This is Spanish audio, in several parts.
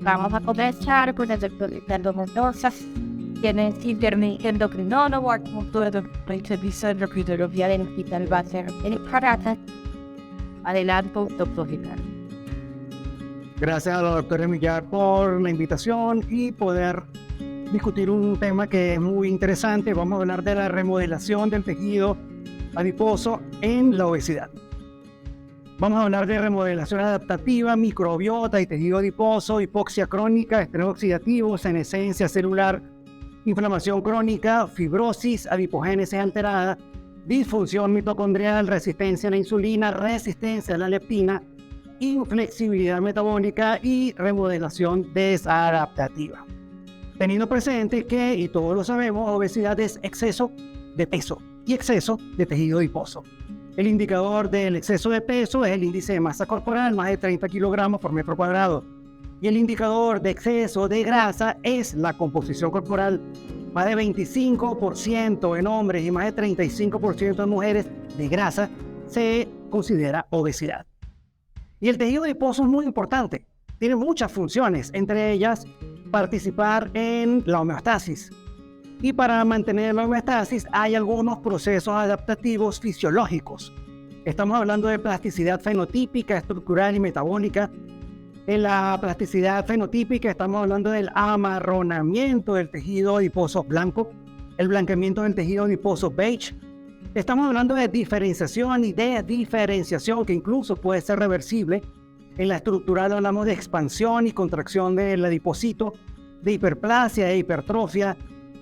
vamos a comenzar con las endometriosas. Tienes endocrinólogo, acupuntura de endocrinología del Hospital Base en Caracas. Adelante, doctor Ricardo. Gracias a la doctora Millar por la invitación y poder discutir un tema que es muy interesante. Vamos a hablar de la remodelación del tejido adiposo en la obesidad. Vamos a hablar de remodelación adaptativa, microbiota y tejido adiposo, hipoxia crónica, estrés oxidativo, senescencia celular, inflamación crónica, fibrosis, adipogénesis alterada, disfunción mitocondrial, resistencia a la insulina, resistencia a la leptina, inflexibilidad metabólica y remodelación desadaptativa. Teniendo presente que, y todos lo sabemos, obesidad es exceso de peso y exceso de tejido adiposo. El indicador del exceso de peso es el índice de masa corporal, más de 30 kilogramos por metro cuadrado. Y el indicador de exceso de grasa es la composición corporal. Más de 25% en hombres y más de 35% en mujeres de grasa se considera obesidad. Y el tejido adiposo es muy importante. Tiene muchas funciones, entre ellas participar en la homeostasis. Y para mantener la homeostasis hay algunos procesos adaptativos fisiológicos. Estamos hablando de plasticidad fenotípica, estructural y metabólica. En la plasticidad fenotípica estamos hablando del amarronamiento del tejido adiposo blanco, el blanqueamiento del tejido adiposo beige. Estamos hablando de diferenciación y de diferenciación que incluso puede ser reversible. En la estructural hablamos de expansión y contracción del adipocito, de hiperplasia e hipertrofia,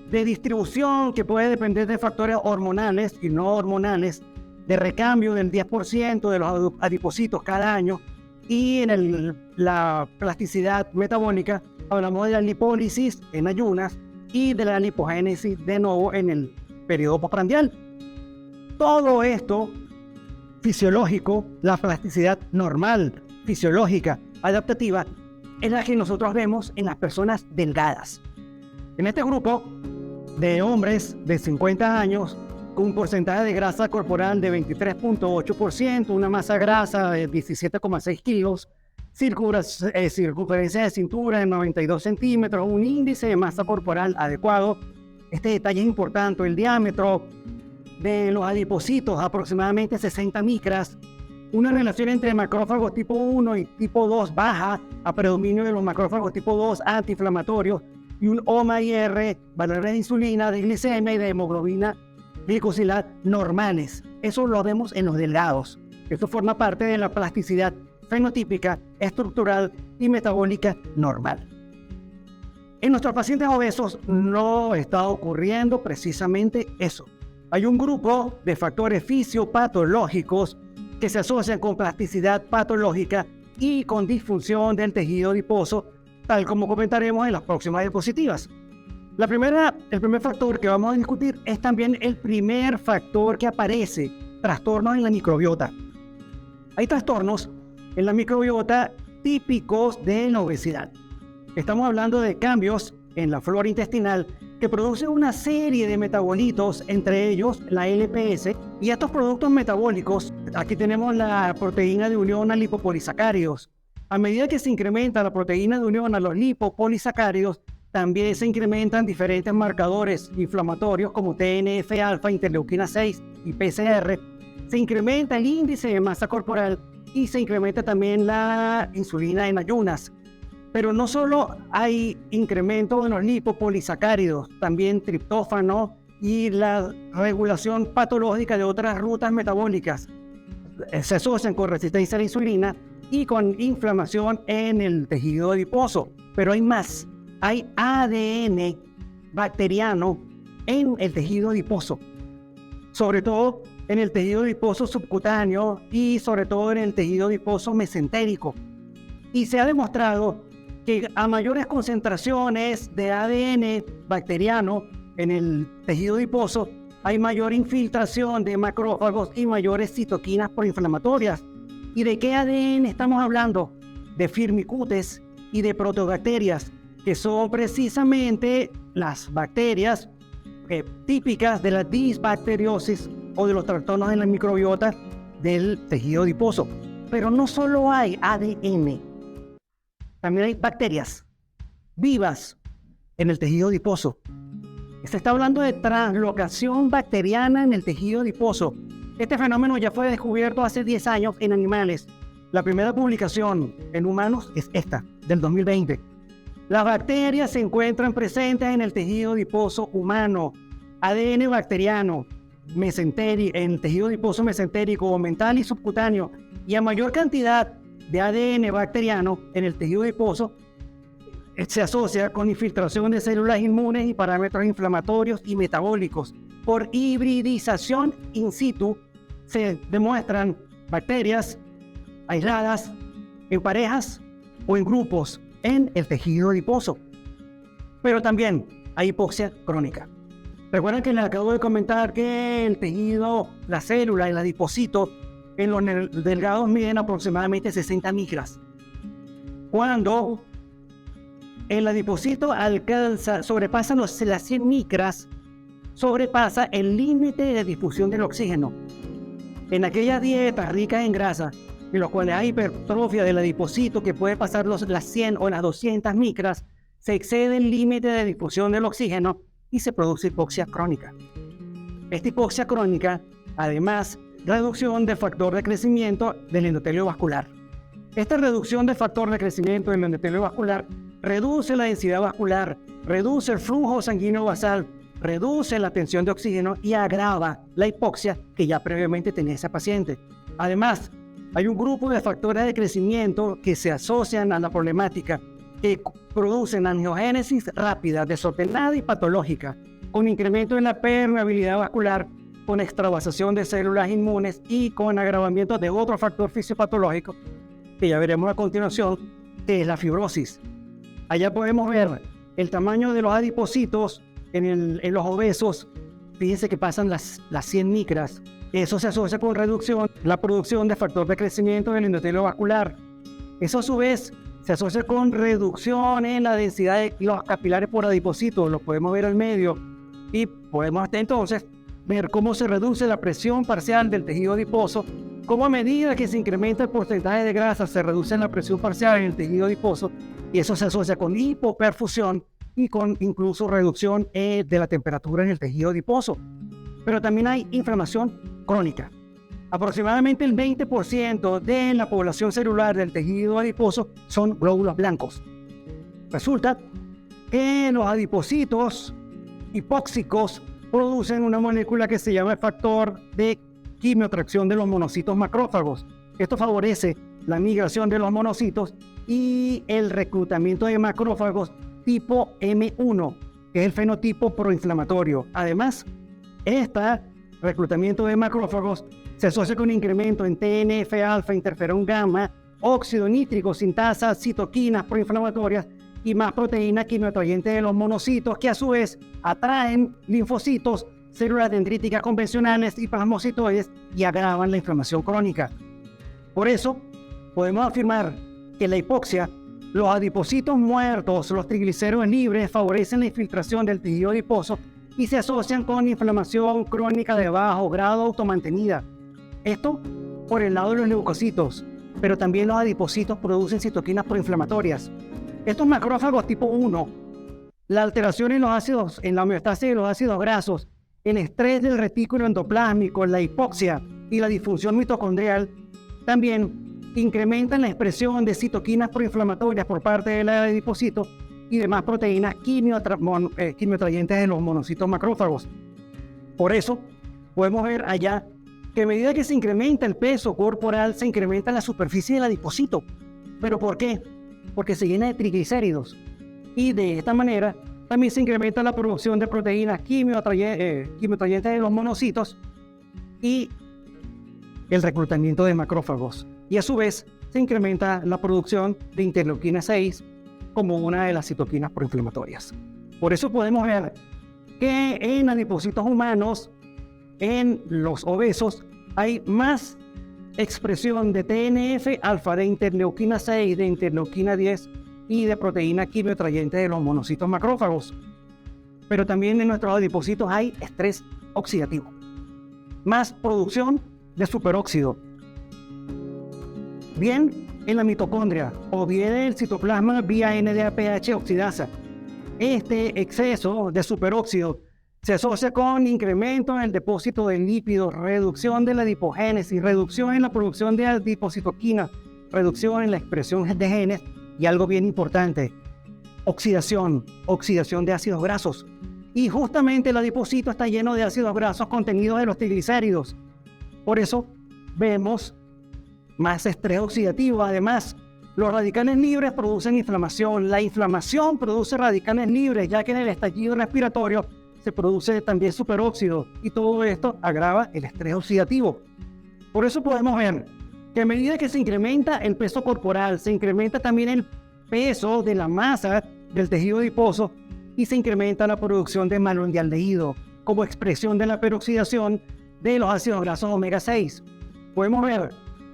de distribución que puede depender de factores hormonales y no hormonales, de recambio del 10% de los adipocitos cada año, y en la plasticidad metabólica hablamos de la lipólisis en ayunas y de la lipogénesis de nuevo en el periodo postprandial. Todo esto fisiológico, la plasticidad normal, fisiológica, adaptativa, es la que nosotros vemos en las personas delgadas. En este grupo de hombres de 50 años con un porcentaje de grasa corporal de 23.8%, una masa grasa de 17,6 kilos, circunferencia de cintura de 92 centímetros, un índice de masa corporal adecuado. Este detalle es importante, el diámetro de los adipocitos aproximadamente 60 micras, una relación entre macrófagos tipo 1 y tipo 2 baja a predominio de los macrófagos tipo 2 antiinflamatorios y un OMA-IR, valores de insulina, de glicemia y de hemoglobina glicosilar normales. Eso lo vemos en los delgados. Esto forma parte de la plasticidad fenotípica, estructural y metabólica normal. En nuestros pacientes obesos no está ocurriendo precisamente eso. Hay un grupo de factores fisiopatológicos que se asocian con plasticidad patológica y con disfunción del tejido adiposo, tal como comentaremos en las próximas diapositivas. El primer factor que vamos a discutir es también el primer factor que aparece, trastornos en la microbiota. Hay trastornos en la microbiota típicos de la obesidad. Estamos hablando de cambios en la flora intestinal que producen una serie de metabolitos, entre ellos la LPS, y estos productos metabólicos, aquí tenemos la proteína de unión a lipopolisacáridos. A medida que se incrementa la proteína de unión a los lipopolisacáridos, también se incrementan diferentes marcadores inflamatorios como TNF-alfa, interleuquina 6 y PCR. Se incrementa el índice de masa corporal y se incrementa también la insulina en ayunas. Pero no solo hay incremento de los lipopolisacáridos, también triptófano y la regulación patológica de otras rutas metabólicas se asocian con resistencia a la insulina y con inflamación en el tejido adiposo. Pero hay más, hay ADN bacteriano en el tejido adiposo, sobre todo en el tejido adiposo subcutáneo y sobre todo en el tejido adiposo mesentérico. Y se ha demostrado que a mayores concentraciones de ADN bacteriano en el tejido adiposo, hay mayor infiltración de macrófagos y mayores citoquinas proinflamatorias. ¿Y de qué ADN estamos hablando? De firmicutes y de protobacterias, que son precisamente las bacterias típicas de la disbacteriosis o de los trastornos en la microbiota del tejido adiposo. Pero no solo hay ADN, también hay bacterias. vivas en el tejido adiposo. Se está hablando de translocación bacteriana en el tejido adiposo. Este fenómeno ya fue descubierto hace 10 años en animales. La primera publicación en humanos es esta, del 2020. Las bacterias se encuentran presentes en el tejido adiposo humano. ADN bacteriano en el tejido adiposo mesentérico, mental y subcutáneo, y a mayor cantidad de ADN bacteriano en el tejido adiposo se asocia con infiltración de células inmunes y parámetros inflamatorios y metabólicos. Por hibridización in situ se demuestran bacterias aisladas, en parejas o en grupos en el tejido adiposo. Pero también hay hipoxia crónica. Recuerden que les acabo de comentar que el tejido, la célula, el adipocito, en los delgados miden aproximadamente 60 micras. Cuando el adipocito sobrepasa las 100 micras, sobrepasa el límite de difusión del oxígeno. En aquellas dietas ricas en grasa, en las cuales hay hipertrofia del adipocito que puede pasar las 100 o las 200 micras, se excede el límite de difusión del oxígeno y se produce hipoxia crónica. Esta hipoxia crónica, además, reducción del factor de crecimiento del endotelio vascular. Esta reducción del factor de crecimiento del endotelio vascular reduce la densidad vascular, reduce el flujo sanguíneo basal, reduce la tensión de oxígeno y agrava la hipoxia que ya previamente tenía esa paciente. Además, hay un grupo de factores de crecimiento que se asocian a la problemática que producen angiogénesis rápida, desordenada y patológica, con incremento en la permeabilidad vascular, con extravasación de células inmunes y con agravamiento de otro factor fisiopatológico que ya veremos a continuación, que es la fibrosis. Allá podemos ver el tamaño de los adipocitos en los obesos. Fíjense que pasan las 100 micras. Eso se asocia con la producción de factor de crecimiento del endotelio vascular. Eso a su vez se asocia con reducción en la densidad de los capilares por adipocitos. Lo podemos ver al medio y podemos hasta entonces ver cómo se reduce la presión parcial del tejido adiposo, cómo a medida que se incrementa el porcentaje de grasa se reduce la presión parcial en el tejido adiposo, y eso se asocia con hipoperfusión y con incluso reducción de la temperatura en el tejido adiposo. Pero también hay inflamación crónica. Aproximadamente el 20% de la población celular del tejido adiposo son glóbulos blancos. Resulta que los adipocitos hipóxicos producen una molécula que se llama el factor de quimiotracción de los monocitos macrófagos. Esto favorece la migración de los monocitos y el reclutamiento de macrófagos tipo M1, que es el fenotipo proinflamatorio. Además, este reclutamiento de macrófagos se asocia con un incremento en TNF-alfa, interferón gamma, óxido nítrico, sintasa, citoquinas proinflamatorias y más proteínas quimioatrayentes de los monocitos, que a su vez atraen linfocitos, células dendríticas convencionales y plasmocitoides y agravan la inflamación crónica. Por eso, podemos afirmar que la hipoxia, los adipocitos muertos, los triglicéridos libres favorecen la infiltración del tejido adiposo y se asocian con inflamación crónica de bajo grado automantenida. Esto por el lado de los leucocitos, pero también los adipocitos producen citoquinas proinflamatorias. Estos macrófagos tipo 1, la alteración en la homeostasis de los ácidos grasos, el estrés del retículo endoplásmico, la hipoxia y la disfunción mitocondrial también incrementan la expresión de citoquinas proinflamatorias por parte del adipocito y demás proteínas quimioatrayentes de los monocitos macrófagos. Por eso, podemos ver allá que a medida que se incrementa el peso corporal, se incrementa la superficie del adipocito. ¿Pero por qué? Porque se llena de triglicéridos. Y de esta manera, también se incrementa la producción de proteínas quimioatrayentes de los monocitos y el reclutamiento de macrófagos. Y a su vez, se incrementa la producción de interleuquina 6 como una de las citoquinas proinflamatorias. Por eso podemos ver que en adipocitos humanos, en los obesos, hay más expresión de TNF-alfa, de interleuquina 6, de interleuquina 10 y de proteína quimioatrayente de los monocitos macrófagos. Pero también en nuestros adipocitos hay estrés oxidativo, más producción de superóxido. Bien, en la mitocondria o bien el citoplasma vía NADPH oxidasa. Este exceso de superóxido se asocia con incremento en el depósito de lípidos, reducción de la adipogénesis, reducción en la producción de adipocitoquinas, reducción en la expresión de genes y algo bien importante, oxidación de ácidos grasos. Y justamente el adipocito está lleno de ácidos grasos contenidos en los triglicéridos. Por eso vemos más estrés oxidativo. Además, los radicales libres producen inflamación. La inflamación produce radicales libres, ya que en el estallido respiratorio se produce también superóxido y todo esto agrava el estrés oxidativo. Por eso podemos ver que a medida que se incrementa el peso corporal, se incrementa también el peso de la masa del tejido adiposo y se incrementa la producción de malondialdehído como expresión de la peroxidación de los ácidos grasos omega 6. Podemos ver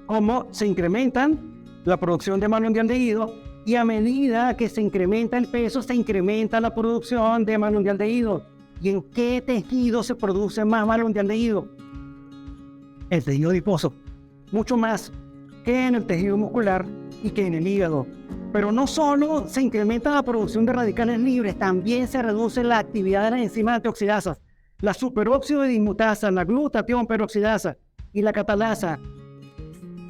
cómo se incrementan la producción de malondialdehído y a medida que se incrementa el peso, se incrementa la producción de malondialdehído. ¿Y en qué tejido se produce más malondialdehído? El tejido adiposo. Mucho más que en el tejido muscular y que en el hígado. Pero no solo se incrementa la producción de radicales libres, también se reduce la actividad de las enzimas antioxidasas. La superóxido de dismutasa, la glutatión peroxidasa y la catalasa.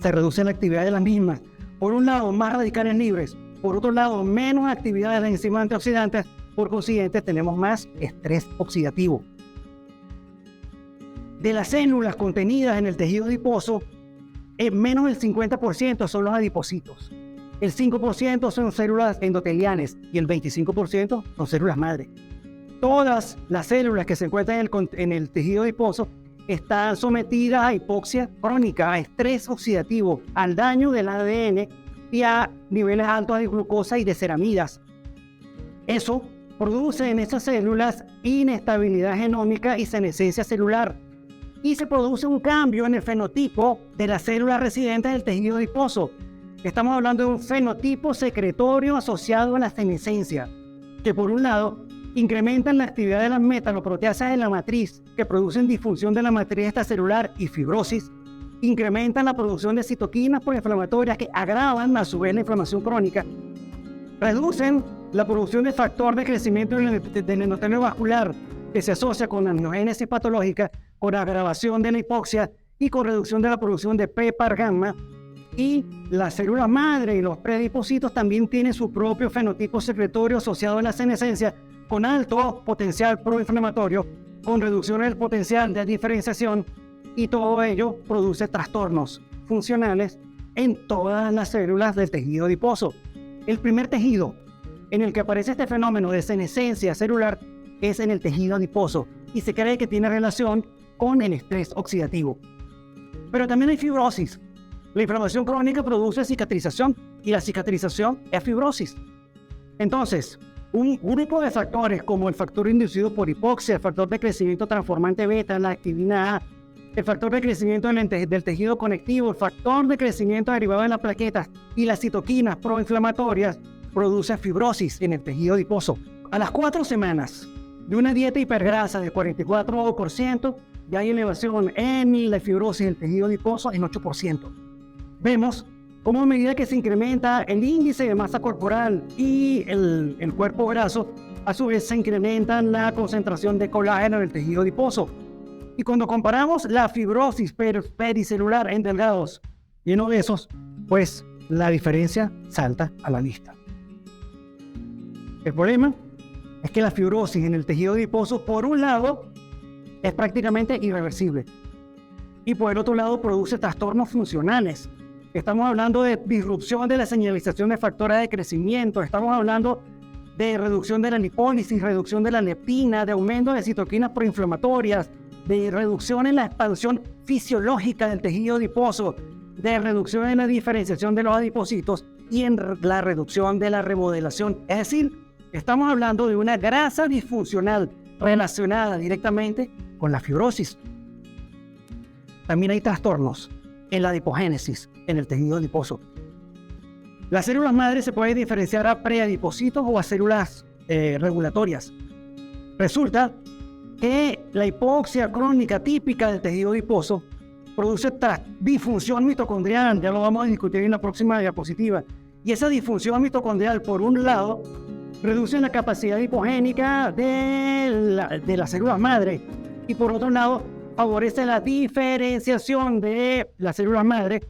Se reduce la actividad de las mismas. Por un lado, más radicales libres. Por otro lado, menos actividad de las enzimas antioxidantes. Por consiguiente, tenemos más estrés oxidativo. De las células contenidas en el tejido adiposo, menos del 50% son los adipocitos. El 5% son células endoteliales y el 25% son células madre. Todas las células que se encuentran en el tejido adiposo están sometidas a hipoxia crónica, a estrés oxidativo, al daño del ADN y a niveles altos de glucosa y de ceramidas. Eso produce en esas células inestabilidad genómica y senescencia celular. Y se produce un cambio en el fenotipo de las células residentes del tejido adiposo. Estamos hablando de un fenotipo secretorio asociado a la senescencia, que por un lado incrementan la actividad de las metaloproteasas en la matriz, que producen disfunción de la matriz extracelular y fibrosis, incrementan la producción de citoquinas proinflamatorias que agravan a su vez la inflamación crónica, reducen la producción de factor de crecimiento del endotelio vascular, que se asocia con la angiogénesis patológica, con agravación de la hipoxia y con reducción de la producción de PPAR gamma. Y las células madre y los predipocitos también tienen su propio fenotipo secretorio asociado a la senescencia, con alto potencial proinflamatorio, con reducción del potencial de diferenciación, y todo ello produce trastornos funcionales en todas las células del tejido adiposo. El primer tejido en el que aparece este fenómeno de senescencia celular es en el tejido adiposo y se cree que tiene relación con el estrés oxidativo. Pero también hay fibrosis. La inflamación crónica produce cicatrización y la cicatrización es fibrosis. Entonces, un grupo de factores como el factor inducido por hipoxia, el factor de crecimiento transformante beta, la activina A, el factor de crecimiento del tejido conectivo, el factor de crecimiento derivado de las plaquetas y las citoquinas proinflamatorias producen fibrosis en el tejido adiposo. A las 4 semanas de una dieta hipergrasa de 44%, ya hay elevación en la fibrosis del tejido adiposo en 8%. Vemos cómo a medida que se incrementa el índice de masa corporal y el cuerpo graso, a su vez se incrementa la concentración de colágeno en el tejido adiposo. Y cuando comparamos la fibrosis pericelular en delgados y en obesos, pues la diferencia salta a la vista. El problema es que la fibrosis en el tejido adiposo, por un lado, es prácticamente irreversible y por el otro lado produce trastornos funcionales. Estamos hablando de disrupción de la señalización de factores de crecimiento, estamos hablando de reducción de la lipólisis, reducción de la leptina, de aumento de citoquinas proinflamatorias, de reducción en la expansión fisiológica del tejido adiposo, de reducción en la diferenciación de los adipocitos y en la reducción de la remodelación. Es decir, estamos hablando de una grasa disfuncional relacionada directamente con la fibrosis. También hay trastornos en la adipogénesis en el tejido adiposo. Las células madres se pueden diferenciar a preadipocitos o a células regulatorias. Resulta que la hipoxia crónica típica del tejido adiposo produce disfunción mitocondrial, ya lo vamos a discutir en la próxima diapositiva. Y esa disfunción mitocondrial, por un lado, reduce la capacidad hipogénica de las células madre y por otro lado, favorece la diferenciación de las células madre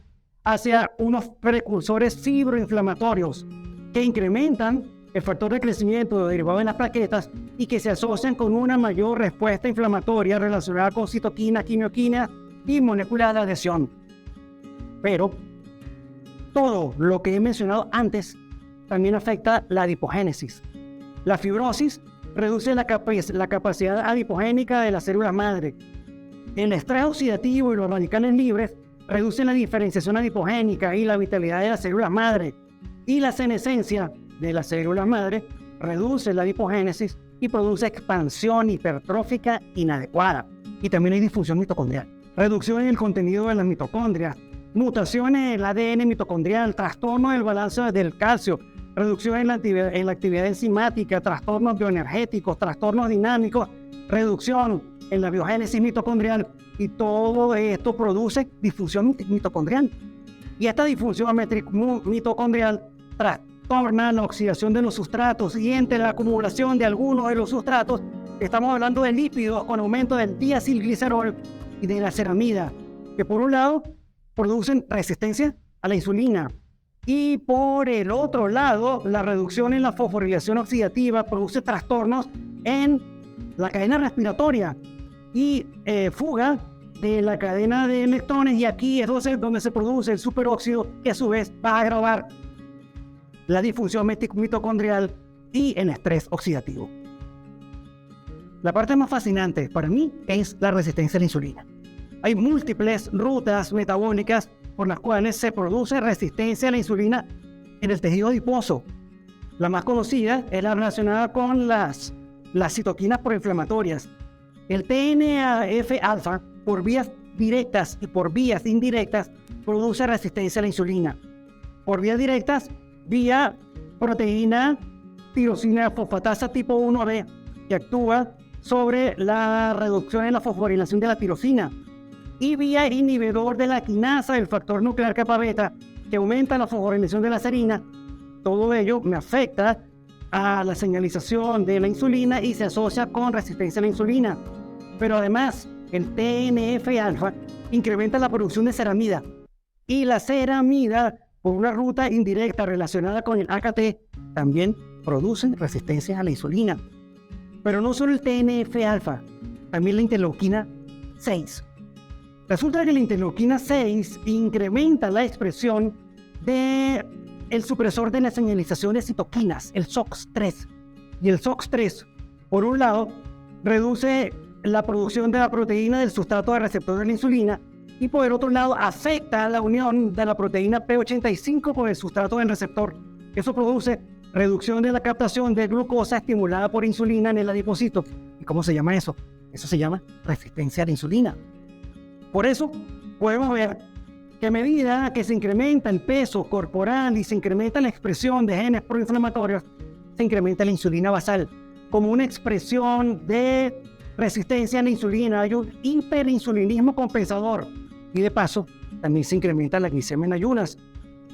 hacia unos precursores fibroinflamatorios que incrementan el factor de crecimiento derivado de las plaquetas y que se asocian con una mayor respuesta inflamatoria relacionada con citoquinas, quimioquinas y moléculas de adhesión. Pero todo lo que he mencionado antes también afecta la adipogénesis. La fibrosis reduce la capacidad adipogénica de las células madre. El estrés oxidativo y los radicales libres reducen la diferenciación adipogénica y la vitalidad de las células madre. Y la senescencia de las células madre reduce la adipogénesis y produce expansión hipertrófica inadecuada. Y también hay disfunción mitocondrial. Reducción en el contenido de las mitocondrias, mutaciones en el ADN mitocondrial, trastorno del balance del calcio, reducción en la actividad enzimática, trastornos bioenergéticos, trastornos dinámicos, reducción en la biogénesis mitocondrial, y todo esto produce disfunción mitocondrial. Y esta disfunción mitocondrial trastorna la oxidación de los sustratos, y entre la acumulación de algunos de los sustratos estamos hablando de lípidos con aumento del diacilglicerol y de la ceramida, que por un lado producen resistencia a la insulina, y por el otro lado la reducción en la fosforilación oxidativa produce trastornos en la cadena respiratoria y fuga de la cadena de leptones, y aquí es donde se produce el superóxido, que a su vez va a agravar la disfunción mitocondrial y el estrés oxidativo. La parte más fascinante para mí es la resistencia a la insulina. Hay múltiples rutas metabólicas por las cuales se produce resistencia a la insulina en el tejido adiposo. La más conocida es la relacionada con las citoquinas proinflamatorias. El TNF-alfa, por vías directas y por vías indirectas, produce resistencia a la insulina. Por vías directas, vía proteína tirosina fosfatasa tipo 1B, que actúa sobre la reducción en la fosforilación de la tirosina, y vía inhibidor de la quinasa del factor nuclear kappa beta, que aumenta la fosforilación de la serina. Todo ello me afecta a la señalización de la insulina y se asocia con resistencia a la insulina. Pero además, el TNF-alfa incrementa la producción de ceramida, y la ceramida, por una ruta indirecta relacionada con el AKT, también produce resistencia a la insulina. Pero no solo el TNF-alfa, también la interleuquina 6. Resulta que la interleuquina 6 incrementa la expresión del supresor de la señalización de citoquinas, el SOX3. Y el SOX3, por un lado, reduce la producción de la proteína del sustrato de receptor de la insulina, y por el otro lado afecta la unión de la proteína P85 con el sustrato del receptor. Eso produce reducción de la captación de glucosa estimulada por insulina en el adipocito. ¿Y cómo se llama eso? Eso se llama resistencia a la insulina. Por eso podemos ver que a medida que se incrementa el peso corporal y se incrementa la expresión de genes proinflamatorios, se incrementa la insulina basal como una expresión de resistencia a la insulina. Hay un hiperinsulinismo compensador, y de paso también se incrementa la glicemia en ayunas.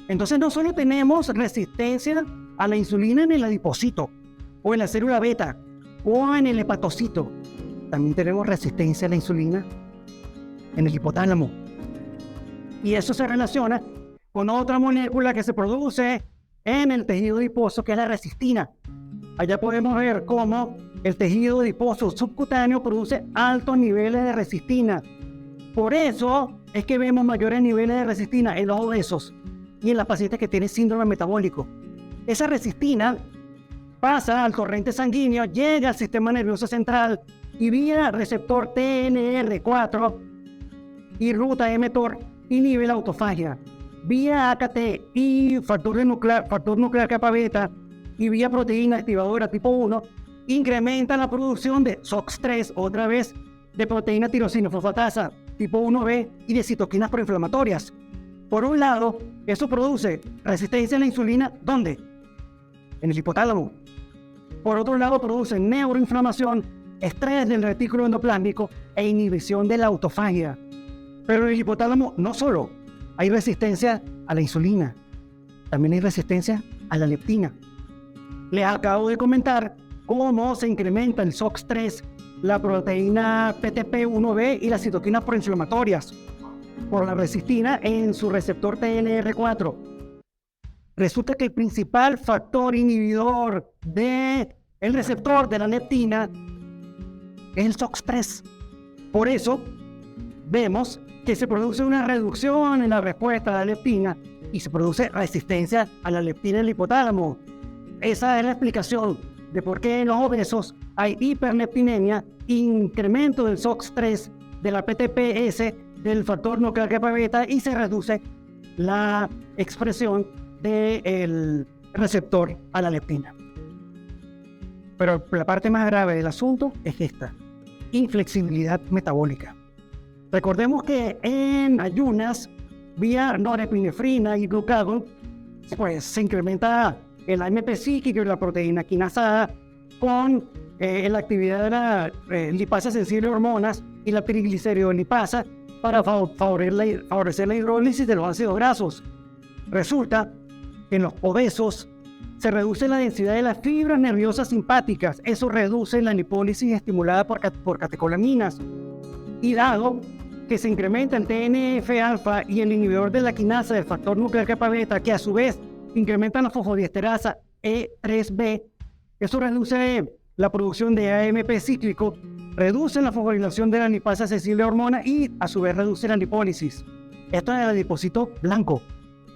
Entonces no solo tenemos resistencia a la insulina en el adipocito o en la célula beta o en el hepatocito, también tenemos resistencia a la insulina en el hipotálamo. Y eso se relaciona con otra molécula que se produce en el tejido adiposo, que es la resistina. Allá podemos ver cómo el tejido adiposo subcutáneo produce altos niveles de resistina. Por eso es que vemos mayores niveles de resistina en los obesos y en las pacientes que tienen síndrome metabólico. Esa resistina pasa al torrente sanguíneo, llega al sistema nervioso central y vía receptor TNR4 y ruta mTOR inhibe la autofagia. Vía AKT y factor nuclear kappa beta y vía proteína activadora tipo 1 incrementa la producción de SOX3, otra vez de proteína tirosina fosfatasa tipo 1B y de citoquinas proinflamatorias. Por un lado, eso produce resistencia a la insulina, ¿dónde? En el hipotálamo. Por otro lado, produce neuroinflamación, estrés del retículo endoplásmico e inhibición de la autofagia. Pero en el hipotálamo no solo hay resistencia a la insulina, también hay resistencia a la leptina. Les acabo de comentar cómo se incrementa el SOX3, la proteína PTP1B y las citoquinas proinflamatorias por la resistina en su receptor TLR4. Resulta que el principal factor inhibidor del receptor de la leptina es el SOX3. Por eso vemos que se produce una reducción en la respuesta a la leptina y se produce resistencia a la leptina en el hipotálamo. Esa es la explicación de por qué en los obesos hay hiperleptinemia, incremento del SOX3, de la PTPS, del factor nuclear kappa beta y se reduce la expresión del receptor a la leptina. Pero la parte más grave del asunto es esta: inflexibilidad metabólica. Recordemos que en ayunas, vía norepinefrina y glucagón, pues se incrementa el AMP psíquico y la proteína quinasa con la actividad de la lipasa sensible a hormonas y la trigliceridolipasa para favorecer la hidrólisis de los ácidos grasos. Resulta que en los obesos se reduce la densidad de las fibras nerviosas simpáticas. Eso reduce la lipólisis estimulada por catecolaminas. Y dado que se incrementa el TNF-alfa y el inhibidor de la quinasa del factor nuclear kappa beta, que a su vez incrementan la fosfodiesterasa E3B, eso reduce la producción de AMP cíclico, reduce la fosforilación de la lipasa sensible a hormona y a su vez reduce la lipólisis. Esto es el adipocito blanco,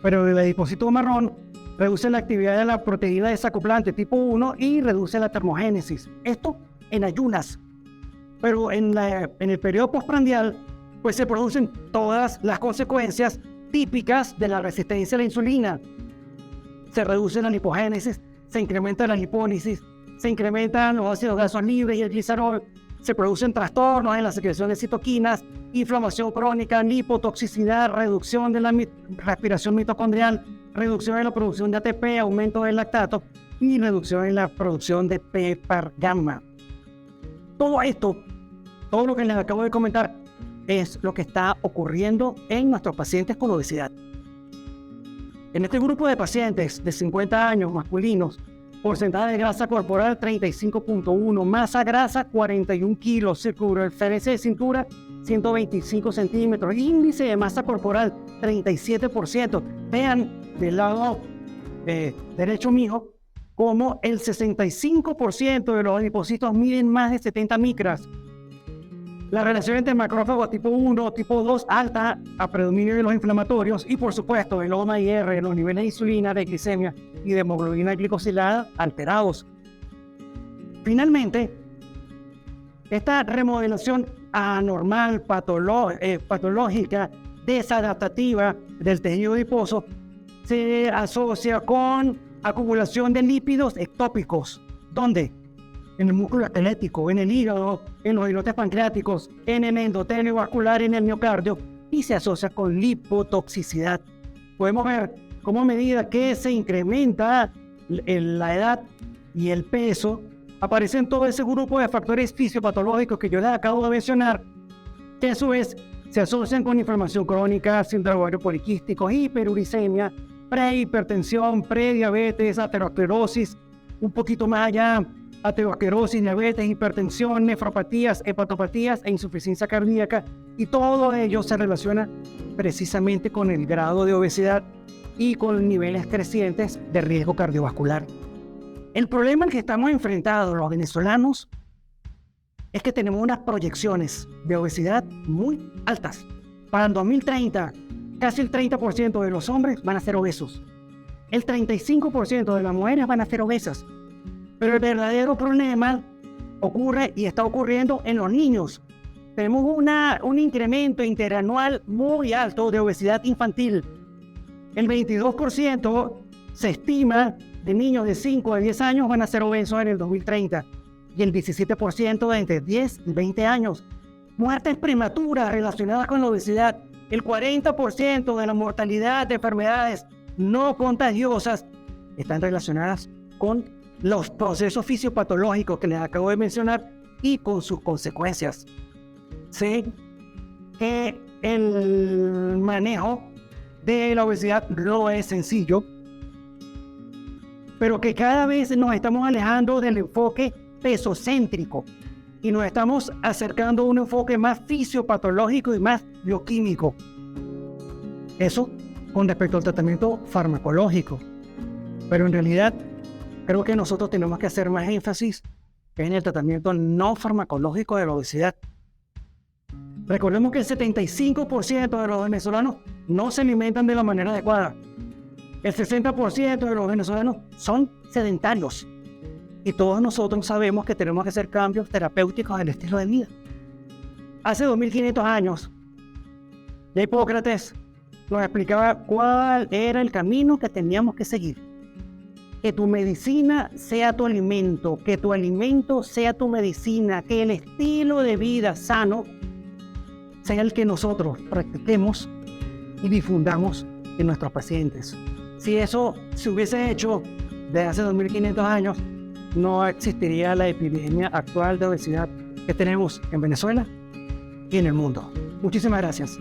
pero el adipocito marrón reduce la actividad de la proteína desacoplante tipo 1 y reduce la termogénesis. Esto en ayunas. Pero en el periodo postprandial, pues se producen todas las consecuencias típicas de la resistencia a la insulina. Se reduce la lipogénesis, se incrementa la lipólisis, se incrementan los ácidos grasos libres y el glicerol, se producen trastornos en la secreción de citoquinas, inflamación crónica, lipotoxicidad, reducción de la respiración mitocondrial, reducción en la producción de ATP, aumento del lactato y reducción en la producción de PPAR gamma. Todo esto, todo lo que les acabo de comentar, es lo que está ocurriendo en nuestros pacientes con obesidad. En este grupo de pacientes de 50 años masculinos, porcentaje de grasa corporal 35.1, masa grasa 41 kilos, circunferencia de cintura 125 centímetros, índice de masa corporal 37%. Vean del lado derecho mío como el 65% de los adipocitos miden más de 70 micras. La relación entre macrófagos tipo 1, tipo 2, alta a predominio de los inflamatorios y por supuesto el OMA-IR, los niveles de insulina, de glicemia y de hemoglobina glicosilada alterados. Finalmente, esta remodelación anormal, patológica, desadaptativa del tejido adiposo se asocia con acumulación de lípidos ectópicos. ¿Dónde? En el músculo esquelético, en el hígado, en los islotes pancreáticos, en el endotelio vascular, en el miocardio, y se asocia con lipotoxicidad. Podemos ver cómo a medida que se incrementa la edad y el peso, aparecen todo ese grupo de factores fisiopatológicos que yo les acabo de mencionar, que a su vez se asocian con inflamación crónica, síndrome ovario poliquístico, hiperuricemia, prehipertensión, prediabetes, aterosclerosis, un poquito más allá, aterosclerosis, diabetes, hipertensión, nefropatías, hepatopatías e insuficiencia cardíaca, y todo ello se relaciona precisamente con el grado de obesidad y con niveles crecientes de riesgo cardiovascular. El problema al que estamos enfrentados los venezolanos es que tenemos unas proyecciones de obesidad muy altas. Para el 2030, casi el 30% de los hombres van a ser obesos. El 35% de las mujeres van a ser obesas. Pero el verdadero problema ocurre y está ocurriendo en los niños. Tenemos un incremento interanual muy alto de obesidad infantil. El 22% se estima de niños de 5 a 10 años van a ser obesos en el 2030 y el 17% de entre 10 y 20 años. Muertes prematuras relacionadas con la obesidad. El 40% de la mortalidad de enfermedades no contagiosas están relacionadas con los procesos fisiopatológicos que les acabo de mencionar y con sus consecuencias. Sé que el manejo de la obesidad no es sencillo, pero que cada vez nos estamos alejando del enfoque pesocéntrico y nos estamos acercando a un enfoque más fisiopatológico y más bioquímico. Eso con respecto al tratamiento farmacológico. Pero en realidad creo que nosotros tenemos que hacer más énfasis en el tratamiento no farmacológico de la obesidad. Recordemos que el 75% de los venezolanos no se alimentan de la manera adecuada. El 60% de los venezolanos son sedentarios. Y todos nosotros sabemos que tenemos que hacer cambios terapéuticos en el estilo de vida. Hace 2500 años, ya Hipócrates nos explicaba cuál era el camino que teníamos que seguir. Que tu medicina sea tu alimento, que tu alimento sea tu medicina, que el estilo de vida sano sea el que nosotros practiquemos y difundamos en nuestros pacientes. Si eso se hubiese hecho desde hace 2500 años, no existiría la epidemia actual de obesidad que tenemos en Venezuela y en el mundo. Muchísimas gracias.